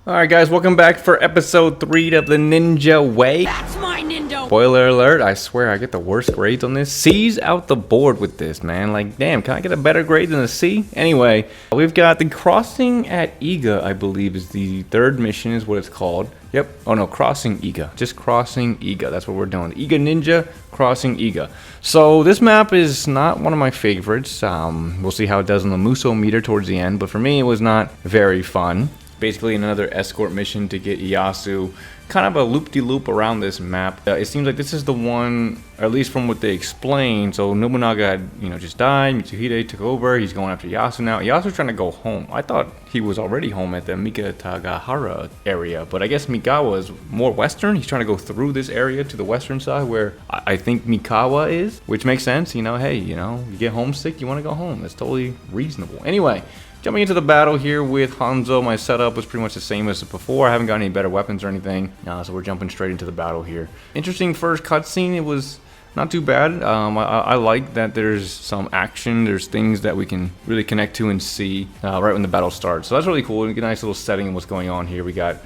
Alright guys, welcome back for episode 3 of the Ninja Way. That's my Nindo! Spoiler alert, I swear I get the worst grades on this. C's out the board with this, man. Like, damn, can I get a better grade than a C? Anyway, we've got the crossing at Iga, I believe is the third mission is what it's called. Yep. Oh no, crossing Iga. Just crossing Iga. That's what we're doing. Iga Ninja, crossing Iga. So this map is not one of my favorites. We'll see how it does on the Musou Meter towards the end, but for me it was not very fun. Basically another escort mission to get Ieyasu, kind of a loop-de-loop around this map. It seems like this is the one, or at least from what they explained. So Nobunaga had, just died. Mitsuhide took over. He's going after Ieyasu now. Ieyasu's trying to go home. I thought he was already home at the Mikatagahara area, but I guess Mikawa is more western. He's trying to go through this area to the western side where I think Mikawa is, which makes sense. Hey, you get homesick, you want to go home. That's totally reasonable. Anyway. Jumping into the battle here with Hanzo, my setup was pretty much the same as before. I haven't got any better weapons or anything, so we're jumping straight into the battle here. Interesting first cutscene. It was not too bad. I like that there's some action. There's things that we can really connect to and see right when the battle starts. So that's really cool. We get a nice little setting of what's going on here. We got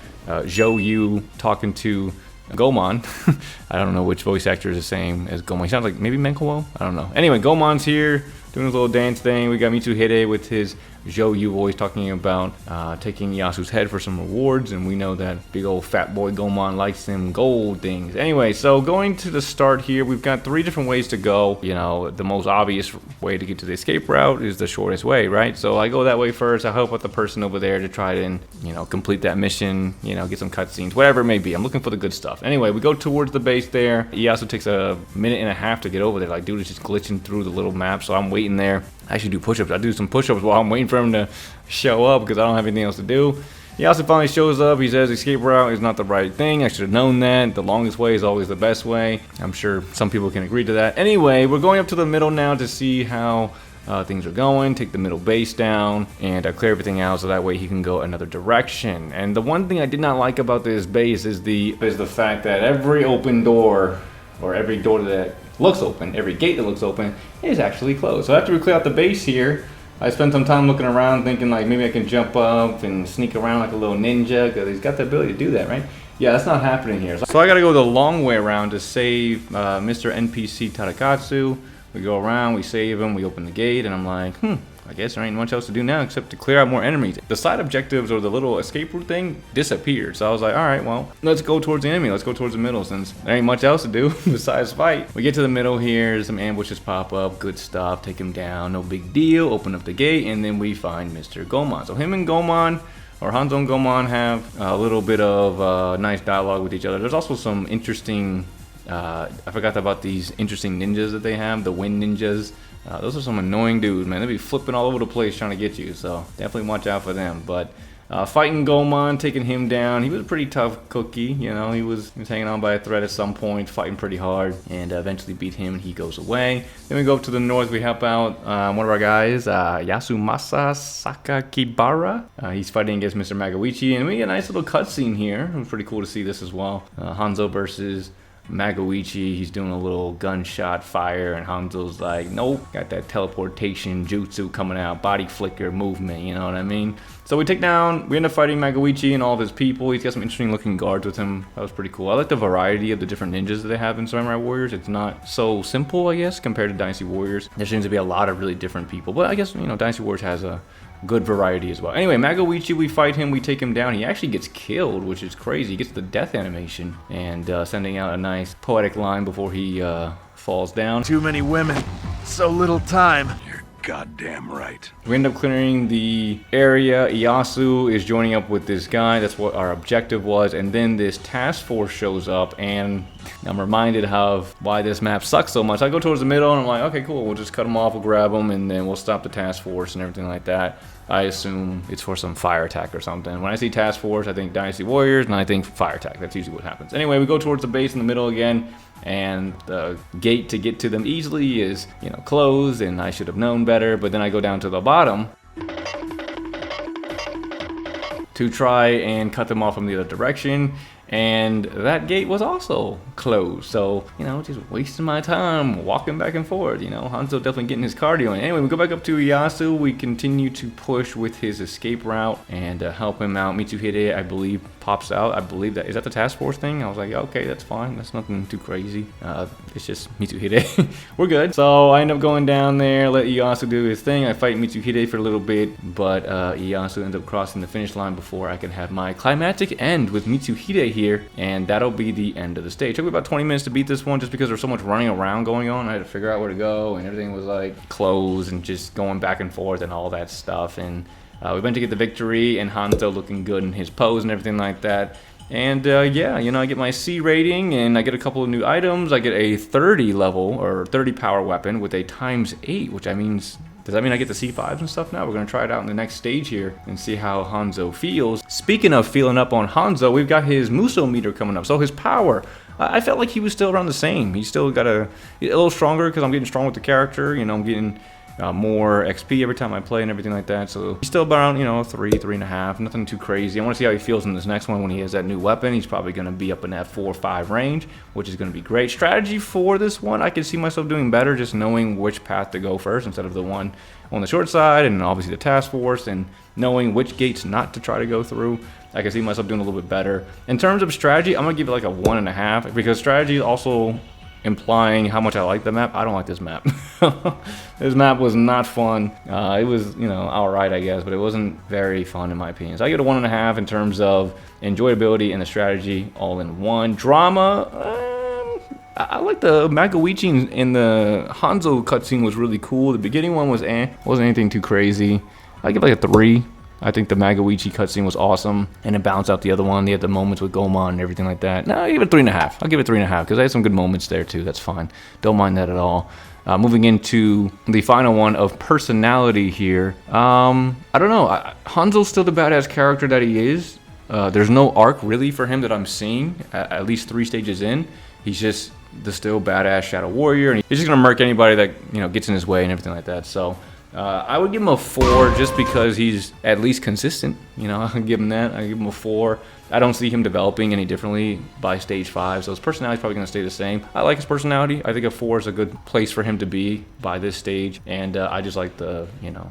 Yu talking to Goemon. I don't know which voice actor is the same as Goemon. He sounds like maybe Menkawo? I don't know. Anyway, Goemon's here doing his little dance thing. We got Mitsuhide with his Yu always talking about taking Ieyasu's head for some rewards, and we know that big old fat boy Goemon likes them gold things. Anyway, so going to the start here, we've got 3 different ways to go. The most obvious way to get to the escape route is the shortest way, right? So I go that way first. I help out the person over there to try to, complete that mission, get some cutscenes, whatever it may be. I'm looking for the good stuff. Anyway, we go towards the base there. Ieyasu takes a minute and a half to get over there. Like, dude is just glitching through the little map, so I'm waiting there. I should do push-ups. I do some push-ups while I'm waiting for him to show up because I don't have anything else to do. Ieyasu finally shows up. He says escape route is not the right thing. I should have known that. The longest way is always the best way. I'm sure some people can agree to that. Anyway, we're going up to the middle now to see how things are going. Take the middle base down and clear everything out so that way he can go another direction. And the one thing I did not like about this base is the fact that every open door, or every door that looks open, every gate that looks open is actually closed. So after we clear out the base here, I spent some time looking around thinking like maybe I can jump up and sneak around like a little ninja because he's got the ability to do that, right? Yeah, that's not happening here. So I gotta go the long way around to save Mr. NPC Tadakatsu. We go around, we save him, we open the gate, and I'm like, I guess there ain't much else to do now except to clear out more enemies. The side objectives or the little escape route thing disappeared. So I was like, alright, well, let's go towards the enemy. Let's go towards the middle since there ain't much else to do besides fight. We get to the middle here, some ambushes pop up, good stuff, take him down, no big deal, open up the gate, and then we find Mr. Goemon. So him and Goemon, or Hanzo and Goemon, have a little bit of nice dialogue with each other. There's also some interesting I forgot about these interesting ninjas that they have, the wind ninjas. Those are some annoying dudes, man. They'll be flipping all over the place trying to get you, so definitely watch out for them. But fighting Goemon, taking him down, he was a pretty tough cookie, he was hanging on by a thread at some point, fighting pretty hard, and eventually beat him and he goes away. Then we go up to the north, we help out one of our guys, Yasumasa Sakakibara. He's fighting against Mr. Magoichi, and we get a nice little cutscene here. It was pretty cool to see this as well. Hanzo versus Magoichi, he's doing a little gunshot fire, and Hanzo's like, nope, got that teleportation jutsu coming out, body flicker movement, you know what I mean? So we end up fighting Magoichi and all of his people. He's got some interesting looking guards with him. That was pretty cool. I like the variety of the different ninjas that they have in Samurai Warriors. It's not so simple, I guess, compared to Dynasty Warriors. There seems to be a lot of really different people, but I guess, Dynasty Warriors has a good variety as well. Anyway, Magoichi, we fight him, we take him down. He actually gets killed, which is crazy. He gets the death animation and sending out a nice poetic line before he falls down. Too many women, so little time. You're goddamn right. We end up clearing the area. Ieyasu is joining up with this guy. That's what our objective was. And then this task force shows up, and I'm reminded of why this map sucks so much. I go towards the middle, and I'm like, okay, cool. We'll just cut them off, we'll grab them, and then we'll stop the task force and everything like that. I assume it's for some fire attack or something. When I see task force, I think Dynasty Warriors, and I think fire attack. That's usually what happens. Anyway, we go towards the base in the middle again, and the gate to get to them easily is, closed, and I should have known better. But then I go down to the bottom to try and cut them off from the other direction. and that gate was also closed. So, you know, just wasting my time walking back and forth. You know, Hanzo definitely getting his cardio in. Anyway, we go back up to Ieyasu. We continue to push with his escape route and help him out. Mitsuhide, I believe, pops out. I believe that is that the task force thing. I was like, okay, that's fine. That's nothing too crazy. It's just Mitsuhide. We're good. So I end up going down there, let Ieyasu do his thing. I fight Mitsuhide for a little bit, but Ieyasu ends up crossing the finish line before I can have my climactic end with Mitsuhide here, and that'll be the end of the stage. It took me about 20 minutes to beat this one just because there's so much running around going on. I had to figure out where to go, and everything was like closed and just going back and forth and all that stuff. And we went to get the victory, and Hanzo looking good in his pose and everything like that. And yeah, you know, I get my C rating, and I get a couple of new items. I get a 30 level or 30 power weapon with a ×8, which means, does that mean I get the C5s and stuff now? We're going to try it out in the next stage here and see how Hanzo feels. Speaking of feeling up on Hanzo, we've got his Musou Meter coming up. So his power, I felt like he was still around the same. He's still got a little stronger because I'm getting strong with the character. You know, I'm getting more XP every time I play and everything like that. So he's still around, you know, 3, 3.5, nothing too crazy. I want to see how he feels in this next one when he has that new weapon. He's probably going to be up in that 4 or 5 range, which is going to be great. Strategy for this one, I can see myself doing better just knowing which path to go first instead of the one on the short side, and obviously the task force, and knowing which gates not to try to go through. I can see myself doing a little bit better. In terms of strategy, I'm going to give it like a 1.5, because strategy is also implying how much I like the map. I don't like this map. This map was not fun. It was, you know, alright, I guess, but it wasn't very fun in my opinion. So I get a 1.5 in terms of enjoyability and the strategy all in one. Drama, I like the Magoichi in the Hanzo cutscene was really cool. The beginning one was wasn't anything too crazy. I give it like a 3. I think the Magoichi cutscene was awesome, and it balanced out the other one. They had the moments with Goemon and everything like that. No, I give it 3.5. I'll give it 3.5 because I had some good moments there too. That's fine. Don't mind that at all. Moving into the final one of personality here. I don't know. Hanzo's still the badass character that he is. There's no arc really for him that I'm seeing, at least 3 stages in. He's just the still badass shadow warrior, and he's just gonna murk anybody that, you know, gets in his way and everything like that. So I would give him a 4 just because he's at least consistent. You know, I'll give him that. I give him a 4. I don't see him developing any differently by stage 5, so his personality is probably going to stay the same. I like his personality. I think a 4 is a good place for him to be by this stage, and I just like the, you know,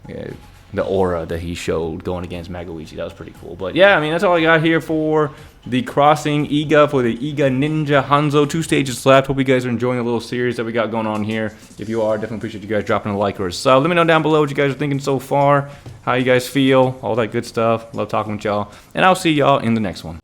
the aura that he showed going against Magoichi. That was pretty cool. But yeah, I mean, that's all I got here for the Crossing Iga for the Iga Ninja Hanzo. 2 stages left. Hope you guys are enjoying the little series that we got going on here. If you are, definitely appreciate you guys dropping a like or a sub. Let me know down below what you guys are thinking so far, how you guys feel, all that good stuff. Love talking with y'all, and I'll see y'all in the next one.